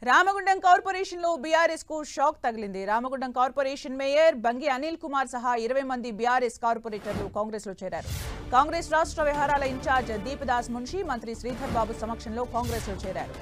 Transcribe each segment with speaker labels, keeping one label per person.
Speaker 1: Ramagundam corporation లో BRS కు shock తగిలింది. రామగుండం కార్పొరేషన్ మేయర్ బంగి అనిల్ కుమార్ సహా 20 మంది బీఆర్ఎస్ కార్పొరేటర్లు కాంగ్రెస్ లో చేరారు. కాంగ్రెస్ రాష్ట్ర వ్యవహారాల ఇన్ఛార్జ్ దీపదాస్ మున్షి, మంత్రి శ్రీధర్ బాబు సమక్షంలో కాంగ్రెస్ లో చేరారు.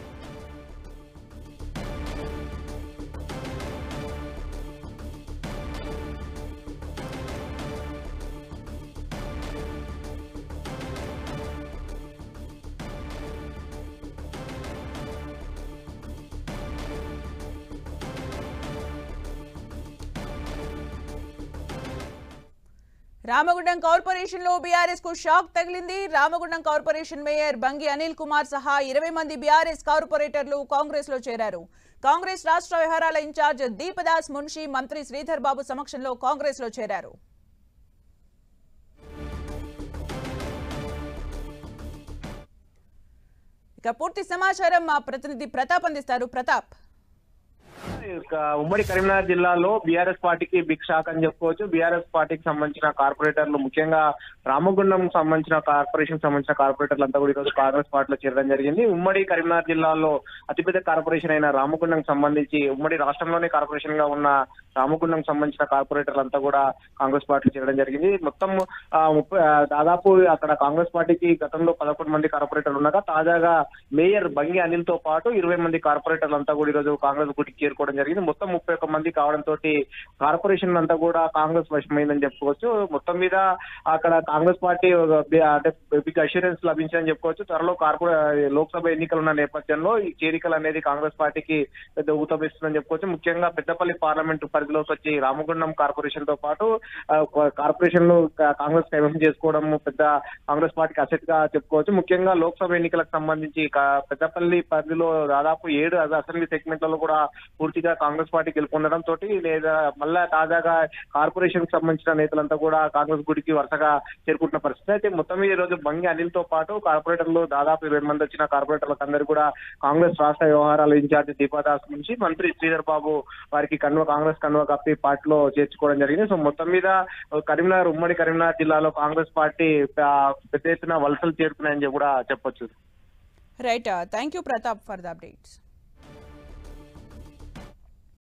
Speaker 1: రామగుండం కార్పొరేషన్ లో బీఆర్ఎస్ కు షాక్ తగిలింది. రామగుండం కార్పొరేషన్ మేయర్ బంగి అనిల్ కుమార్ సహా 20 మంది బీఆర్ఎస్ కార్పొరేటర్లు కాంగ్రెస్ లో చేరారు. కాంగ్రెస్ రాష్ట్ర వ్యవహారాల ఇన్ఛార్జ్ దీపదాస్ మున్షి, మంత్రి శ్రీధర్ బాబు సమక్షంలో కాంగ్రెస్ లో చేరారు. ఇక పూర్తి సమాచారం మా ప్రతినిధి ప్రతాప్ అందిస్తారు. ప్రతాప్,
Speaker 2: ఉమ్మడి కరీంనగర్ జిల్లాలో బీఆర్ఎస్ పార్టీకి బిగ్ షాక్ అని చెప్పుకోవచ్చు. బీఆర్ఎస్ పార్టీకి సంబంధించిన కార్పొరేటర్లు, ముఖ్యంగా రామగుండం సంబంధించిన కార్పొరేటర్లు అంతా కూడా ఈరోజు కాంగ్రెస్ పార్టీలో చేరడం జరిగింది. ఉమ్మడి కరీంనగర్ జిల్లాలో అతిపెద్ద కార్పొరేషన్ అయిన రామగుండం సంబంధించి ఉమ్మడి రాష్ట్రంలోనే కార్పొరేషన్ గా ఉన్న రామగుండం సంబంధించిన కార్పొరేటర్లు అంతా కూడా కాంగ్రెస్ పార్టీలో చేరడం జరిగింది. మొత్తం దాదాపు అక్కడ కాంగ్రెస్ పార్టీకి గతంలో 11 మంది కార్పొరేటర్లు ఉండగా తాజాగా మేయర్ బంగి అనిల్ తో పాటు 20 మంది కార్పొరేటర్లు అంతా కూడా ఈరోజు కాంగ్రెస్ గుడికి చేరుకోవడం జరిగింది. మొత్తం 31 మంది కావడంతో కార్పొరేషన్ అంతా కూడా కాంగ్రెస్ వశమైందని చెప్పుకోవచ్చు. మొత్తం మీద అక్కడ కాంగ్రెస్ పార్టీ అంటే బిగ్ అష్యూరెన్స్ లభించిందని చెప్పుకోవచ్చు. త్వరలో లోక్సభ ఎన్నికలు ఉన్న నేపథ్యంలో ఈ చేరికలు అనేది కాంగ్రెస్ పార్టీకి పెద్ద ఊతమిస్తుందని చెప్పుకోవచ్చు. ముఖ్యంగా పెద్దపల్లి పార్లమెంటు పరిధిలోకి వచ్చి రామగుండం కార్పొరేషన్ తో పాటు కార్పొరేషన్ లో కాంగ్రెస్ కైవసం చేసుకోవడం పెద్ద కాంగ్రెస్ పార్టీకి అసెట్ గా చెప్పుకోవచ్చు. ముఖ్యంగా లోక్సభ ఎన్నికలకు సంబంధించి పెద్దపల్లి పరిధిలో దాదాపు 7 అసెంబ్లీ సెగ్మెంట్లలో కూడా పూర్తిగా కాంగ్రెస్ పార్టీ గెలుపొందడం తోటి లేదా మళ్ళా తాజాగా కార్పొరేషన్ కి సంబంధించిన నేతలంతా కూడా కాంగ్రెస్ గుడికి వరుసగా చేరుకుంటున్న పరిస్థితి. అయితే మొత్తం ఈ రోజు బంగి అనిల్ తో పాటు కార్పొరేటర్లు దాదాపు 20 మంది వచ్చిన కార్పొరేటర్లకు అందరూ కూడా కాంగ్రెస్ రాష్ట్ర వ్యవహారాల ఇన్ఛార్జ్ దీపదాస్ నుంచి మంత్రి శ్రీధర్ బాబు వారికి కాంగ్రెస్ కన్వ కప్పి పార్టీలో చేర్చుకోవడం జరిగింది. సో మొత్తం మీద ఉమ్మడి కరీంనగర్ జిల్లాలో కాంగ్రెస్ పార్టీ పెద్ద ఎత్తున వలసలు చేరుకున్నాయని కూడా చెప్పొచ్చు.
Speaker 1: Right, thank you Pratap for the updates.